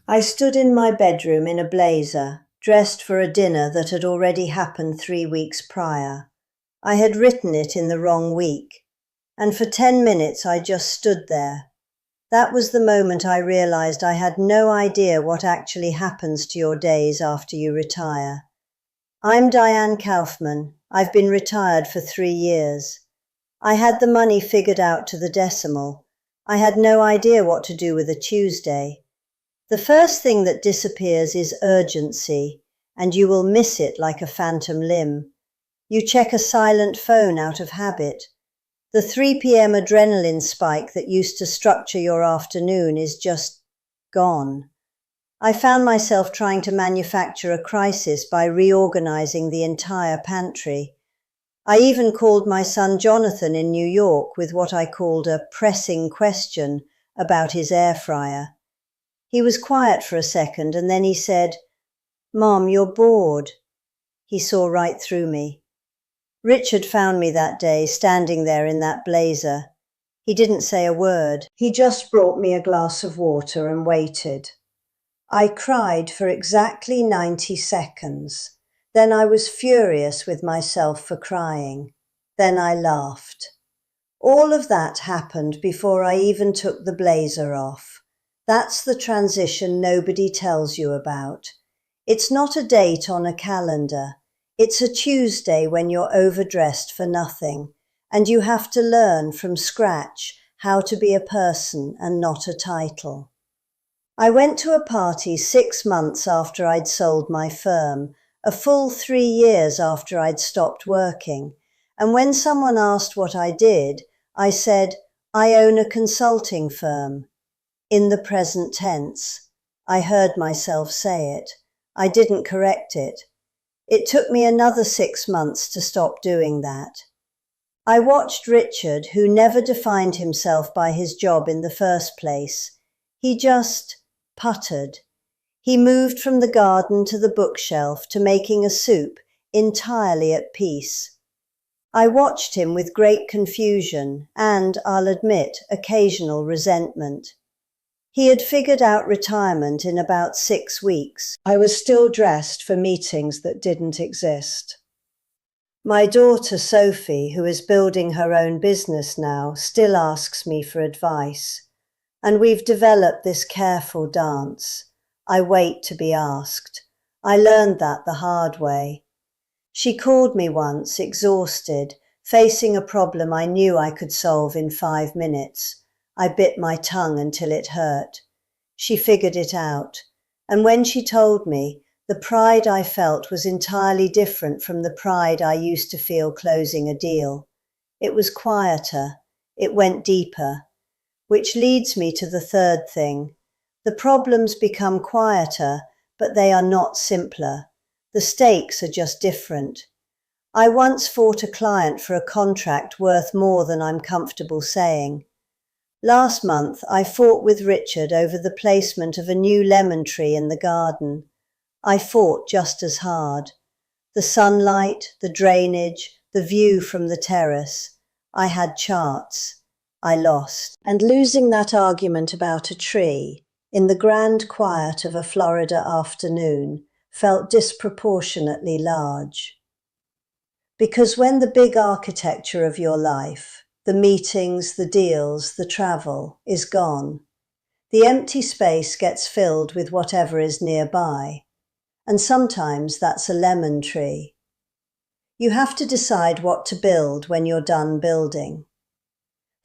I stood in my bedroom in a blazer, dressed for a dinner that had already happened 3 weeks prior. I had written it in the wrong week, and for 10 minutes I just stood there. That was the moment I realized I had no idea what actually happens to your days after you retire. I'm Diane Kaufman. I've been retired for 3 years. I had the money figured out to the decimal. I had no idea what to do with a Tuesday. The first thing that disappears is urgency, and you will miss it like a phantom limb. You check a silent phone out of habit. The 3 p.m. adrenaline spike that used to structure your afternoon is just gone. I found myself trying to manufacture a crisis by reorganizing the entire pantry. I even called my son Jonathan in New York with what I called a pressing question about his air fryer. He was quiet for a second and then he said, "Mom, you're bored." He saw right through me. Richard found me that day standing there in that blazer. He didn't say a word. He just brought me a glass of water and waited. I cried for exactly 90 seconds. Then I was furious with myself for crying. Then I laughed. All of that happened before I even took the blazer off. That's the transition nobody tells you about. It's not a date on a calendar. It's a Tuesday when you're overdressed for nothing, and you have to learn from scratch how to be a person and not a title. I went to a party 6 months after I'd sold my firm, a full 3 years after I'd stopped working, and when someone asked what I did, I said, "I own a consulting firm." In the present tense. I heard myself say it. I didn't correct it. It took me another 6 months to stop doing that. I watched Richard, who never defined himself by his job in the first place. He just puttered. He moved from the garden to the bookshelf to making a soup, entirely at peace. I watched him with great confusion and, I'll admit, occasional resentment. He had figured out retirement in about 6 weeks. I was still dressed for meetings that didn't exist. My daughter Sophie, who is building her own business now, still asks me for advice. And we've developed this careful dance. I wait to be asked. I learned that the hard way. She called me once, exhausted, facing a problem I knew I could solve in 5 minutes. I bit my tongue until it hurt. She figured it out, and when she told me, the pride I felt was entirely different from the pride I used to feel closing a deal. It was quieter, it went deeper, which leads me to the third thing. The problems become quieter, but they are not simpler. The stakes are just different. I once fought a client for a contract worth more than I'm comfortable saying. Last month, I fought with Richard over the placement of a new lemon tree in the garden. I fought just as hard. The sunlight, the drainage, the view from the terrace. I had charts. I lost. And losing that argument about a tree, in the grand quiet of a Florida afternoon, felt disproportionately large. Because when the big architecture of your life, the meetings, the deals, the travel, is gone, the empty space gets filled with whatever is nearby, and sometimes that's a lemon tree. You have to decide what to build when you're done building.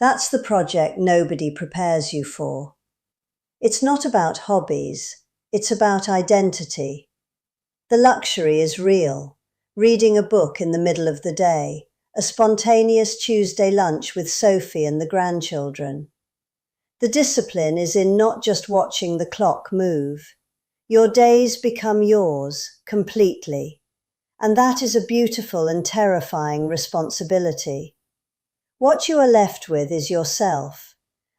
That's the project nobody prepares you for. It's not about hobbies, it's about identity. The luxury is real, reading a book in the middle of the day, a spontaneous Tuesday lunch with Sophie and the grandchildren. The discipline is in not just watching the clock move. Your days become yours, completely. And that is a beautiful and terrifying responsibility. What you are left with is yourself.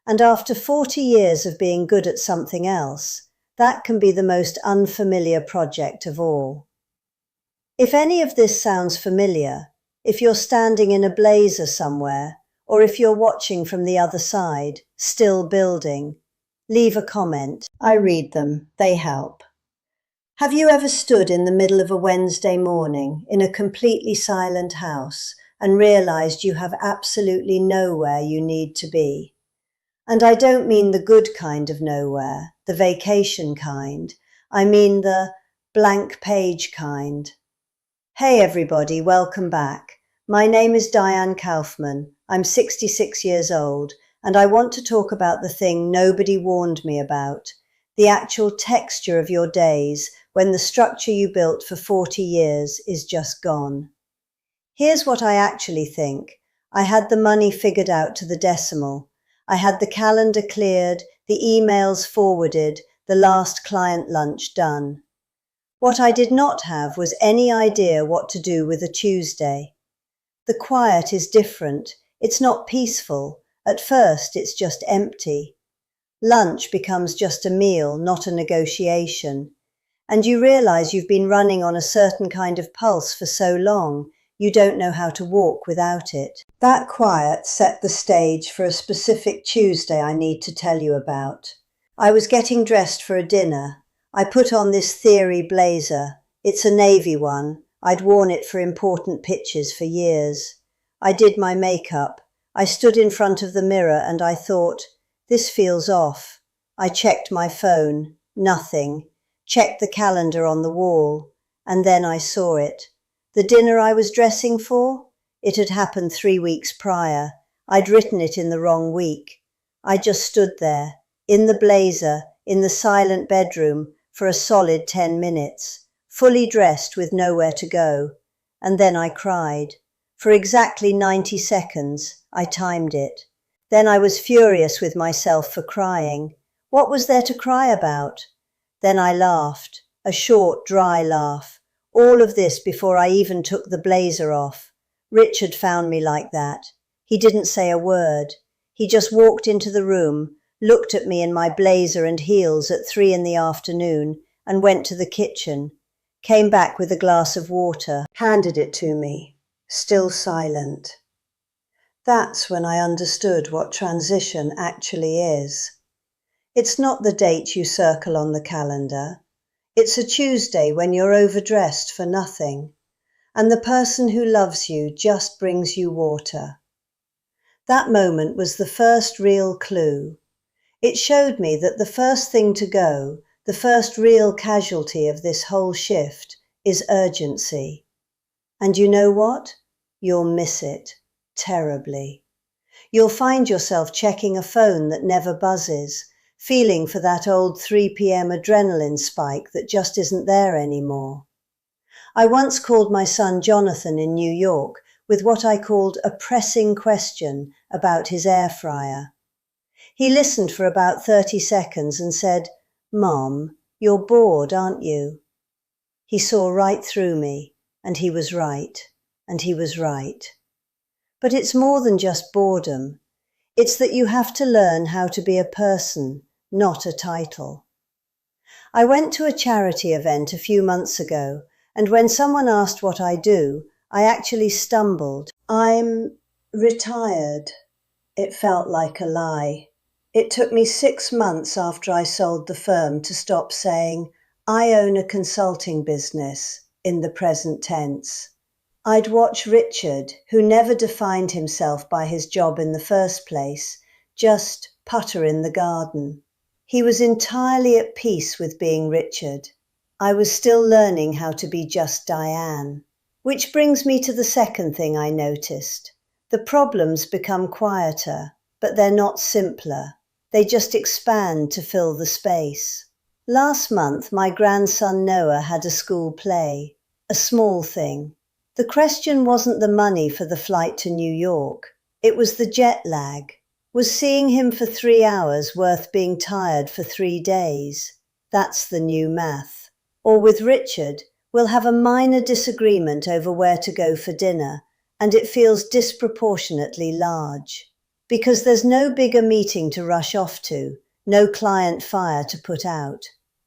And after 40 years of being good at something else, that can be the most unfamiliar project of all. If any of this sounds familiar, if you're standing in a blazer somewhere, or if you're watching from the other side, still building, leave a comment. I read them. They help. Have you ever stood in the middle of a Wednesday morning in a completely silent house and realized you have absolutely nowhere you need to be? And I don't mean the good kind of nowhere, the vacation kind. I mean the blank page kind. Hey everybody, welcome back. My name is Diane Kaufman. I'm 66 years old, and I want to talk about the thing nobody warned me about, the actual texture of your days when the structure you built for 40 years is just gone. Here's what I actually think. I had the money figured out to the decimal. I had the calendar cleared, the emails forwarded, the last client lunch done. What I did not have was any idea what to do with a Tuesday. The quiet is different. It's not peaceful. At first, it's just empty. Lunch becomes just a meal, not a negotiation. And you realize you've been running on a certain kind of pulse for so long, you don't know how to walk without it. That quiet set the stage for a specific Tuesday I need to tell you about. I was getting dressed for a dinner. I put on this theory blazer. It's a navy one. I'd worn it for important pitches for years. I did my makeup. I stood in front of the mirror and I thought, this feels off. I checked my phone. Nothing. Checked the calendar on the wall. And then I saw it. The dinner I was dressing for? It had happened 3 weeks prior. I'd written it in the wrong week. I just stood there, in the blazer, in the silent bedroom, for a solid 10 minutes, fully dressed with nowhere to go. And then I cried. For exactly 90 seconds, I timed it. Then I was furious with myself for crying. What was there to cry about? Then I laughed, a short, dry laugh. All of this before I even took the blazer off. Richard found me like that. He didn't say a word. He just walked into the room, looked at me in my blazer and heels at 3 p.m, and went to the kitchen. Came back with a glass of water, handed it to me, still silent. That's when I understood what transition actually is. It's not the date you circle on the calendar. It's a Tuesday when you're overdressed for nothing, and the person who loves you just brings you water. That moment was the first real clue. It showed me that the first thing to go, the first real casualty of this whole shift, is urgency. And you know what? You'll miss it terribly. You'll find yourself checking a phone that never buzzes, feeling for that old 3 p.m. adrenaline spike that just isn't there anymore. I once called my son Jonathan in New York with what I called a pressing question about his air fryer. He listened for about 30 seconds and said, "Mom, you're bored, aren't you?" He saw right through me, and he was right, and he was right. But it's more than just boredom. It's that you have to learn how to be a person, not a title. I went to a charity event a few months ago, and when someone asked what I do, I actually stumbled. I'm retired. It felt like a lie. It took me 6 months after I sold the firm to stop saying, I own a consulting business, in the present tense. I'd watch Richard, who never defined himself by his job in the first place, just putter in the garden. He was entirely at peace with being Richard. I was still learning how to be just Diane. Which brings me to the second thing I noticed. The problems become quieter, but they're not simpler. They just expand to fill the space. Last month, my grandson Noah had a school play, a small thing. The question wasn't the money for the flight to New York. It was the jet lag. Was seeing him for 3 hours worth being tired for 3 days? That's the new math. Or with Richard, we'll have a minor disagreement over where to go for dinner, and it feels disproportionately large. Because there's no bigger meeting to rush off to, no client fire to put out.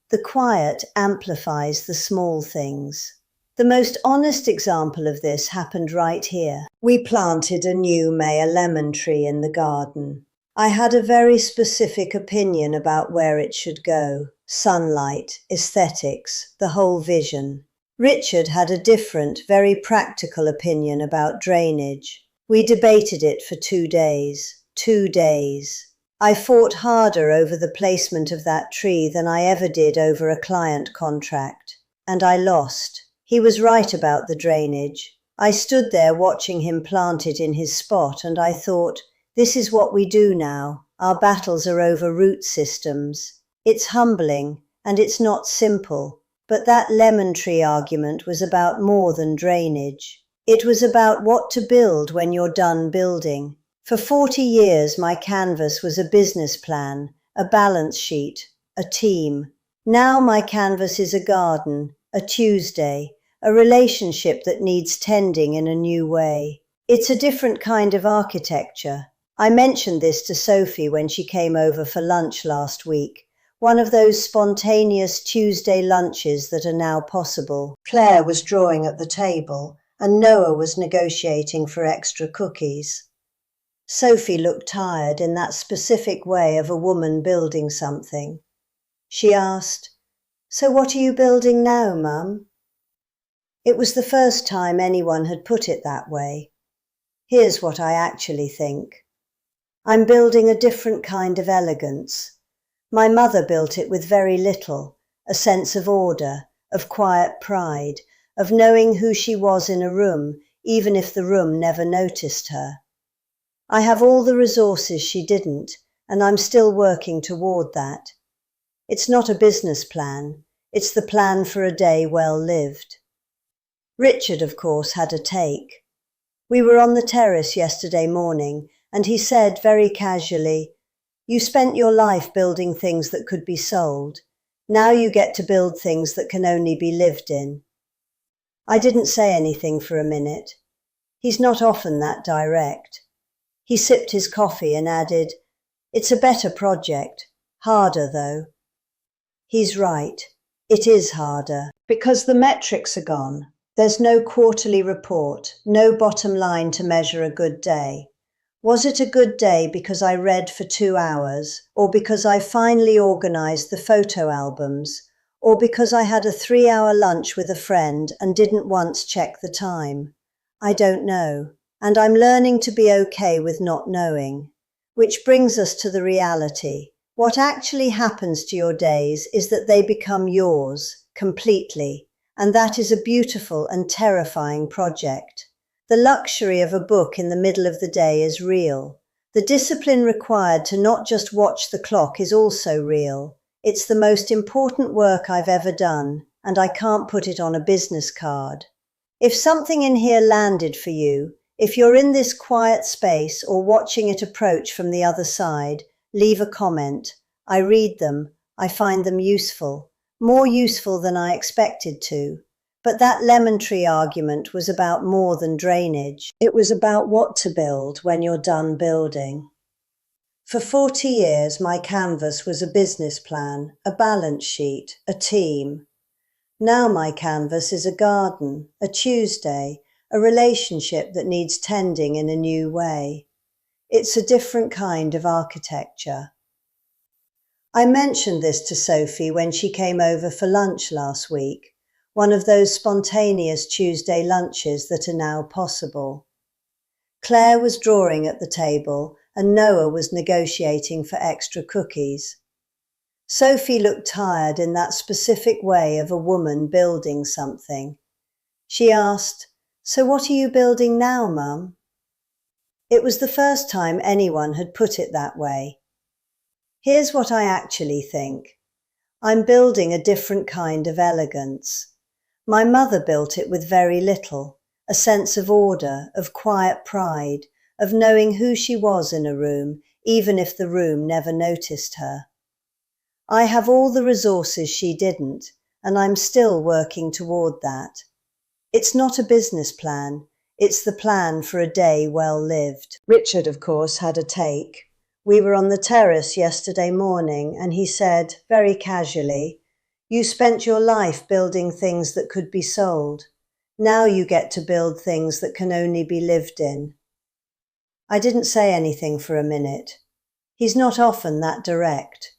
The quiet amplifies the small things. The most honest example of this happened right here. We planted a new Mayor lemon tree in the garden. I had a very specific opinion about where it should go. Sunlight, aesthetics, the whole vision. Richard had a different, very practical opinion about drainage. We debated it for 2 days. 2 days. I fought harder over the placement of that tree than I ever did over a client contract. And I lost. He was right about the drainage. I stood there watching him plant it in his spot, and I thought, this is what we do now. Our battles are over root systems. It's humbling, and it's not simple. But that lemon tree argument was about more than drainage. It was about what to build when you're done building. For 40 years, my canvas was a business plan, a balance sheet, a team. Now my canvas is a garden, a Tuesday, a relationship that needs tending in a new way. It's a different kind of architecture. I mentioned this to Sophie when she came over for lunch last week, one of those spontaneous Tuesday lunches that are now possible. Claire was drawing at the table, and Noah was negotiating for extra cookies. Sophie looked tired in that specific way of a woman building something. She asked, "So what are you building now, Mum?" It was the first time anyone had put it that way. Here's what I actually think. I'm building a different kind of elegance. My mother built it with very little, a sense of order, of quiet pride, of knowing who she was in a room, even if the room never noticed her. I have all the resources she didn't, and I'm still working toward that. It's not a business plan. It's the plan for a day well lived. Richard, of course, had a take. We were on the terrace yesterday morning, and he said very casually, "You spent your life building things that could be sold. Now you get to build things that can only be lived in." I didn't say anything for a minute. He's not often that direct. He sipped his coffee and added, "It's a better project. Harder, though." He's right. It is harder, because the metrics are gone. There's no quarterly report, no bottom line to measure a good day. Was it a good day because I read for 2 hours, or because I finally organized the photo albums, or because I had a 3-hour lunch with a friend and didn't once check the time? I don't know, and I'm learning to be okay with not knowing. Which brings us to the reality. What actually happens to your days is that they become yours, completely, and that is a beautiful and terrifying project. The luxury of a book in the middle of the day is real. The discipline required to not just watch the clock is also real. It's the most important work I've ever done, and I can't put it on a business card. If something in here landed for you, if you're in this quiet space or watching it approach from the other side, leave a comment. I read them. I find them useful. More useful than I expected to. But that lemon tree argument was about more than drainage. It was about what to build when you're done building. For 40 years, my canvas was a business plan, a balance sheet, a team. Now my canvas is a garden, a Tuesday, a relationship that needs tending in a new way. It's a different kind of architecture. I mentioned this to Sophie when she came over for lunch last week. One of those spontaneous Tuesday lunches that are now possible. Claire was drawing at the table and Noah was negotiating for extra cookies. Sophie looked tired in that specific way of a woman building something. She asked, "So what are you building now, Mum?" It was the first time anyone had put it that way. Here's what I actually think. I'm building a different kind of elegance. My mother built it with very little, a sense of order, of quiet pride, of knowing who she was in a room, even if the room never noticed her. I have all the resources she didn't, and I'm still working toward that. It's not a business plan, it's the plan for a day well lived. Richard, of course, had a take. We were on the terrace yesterday morning, and he said, very casually, "You spent your life building things that could be sold. Now you get to build things that can only be lived in." I didn't say anything for a minute. He's not often that direct.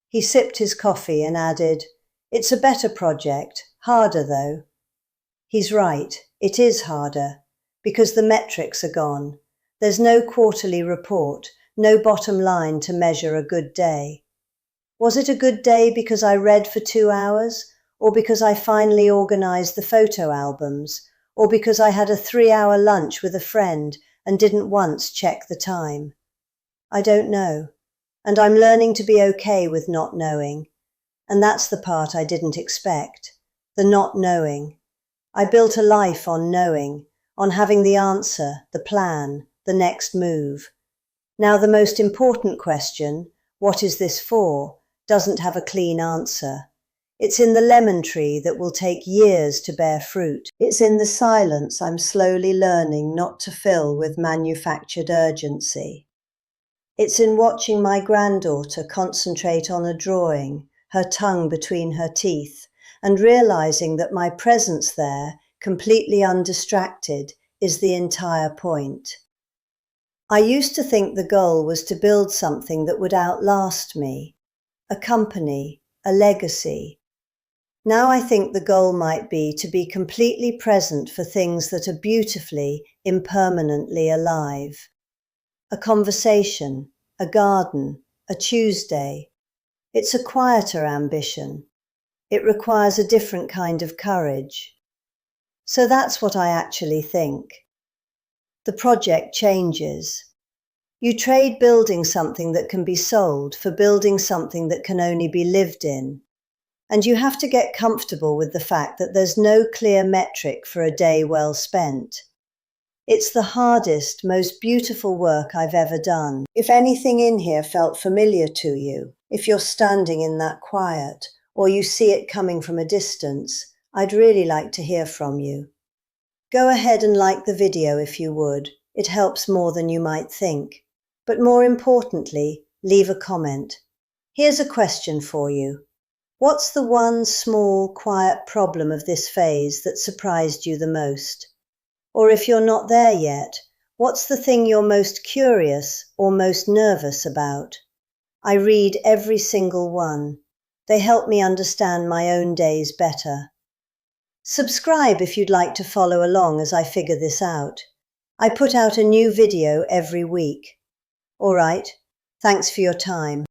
He sipped his coffee and added, "It's a better project, harder though." He's right, it is harder, because the metrics are gone. There's no quarterly report, no bottom line to measure a good day. Was it a good day because I read for 2 hours, or because I finally organized the photo albums, or because I had a 3-hour lunch with a friend and didn't once check the time? I don't know, and I'm learning to be okay with not knowing, and that's the part I didn't expect, the not knowing. I built a life on knowing, on having the answer, the plan, the next move. Now the most important question, what is this for, doesn't have a clean answer. It's in the lemon tree that will take years to bear fruit. It's in the silence I'm slowly learning not to fill with manufactured urgency. It's in watching my granddaughter concentrate on a drawing, her tongue between her teeth, and realizing that my presence there, completely undistracted, is the entire point. I used to think the goal was to build something that would outlast me, a company, a legacy. Now I think the goal might be to be completely present for things that are beautifully, impermanently alive. A conversation, a garden, a Tuesday. It's a quieter ambition. It requires a different kind of courage. So that's what I actually think. The project changes. You trade building something that can be sold for building something that can only be lived in. And you have to get comfortable with the fact that there's no clear metric for a day well spent. It's the hardest, most beautiful work I've ever done. If anything in here felt familiar to you, if you're standing in that quiet, or you see it coming from a distance, I'd really like to hear from you. Go ahead and like the video if you would. It helps more than you might think. But more importantly, leave a comment. Here's a question for you. What's the one small, quiet problem of this phase that surprised you the most? Or if you're not there yet, what's the thing you're most curious or most nervous about? I read every single one. They help me understand my own days better. Subscribe if you'd like to follow along as I figure this out. I put out a new video every week. All right, thanks for your time.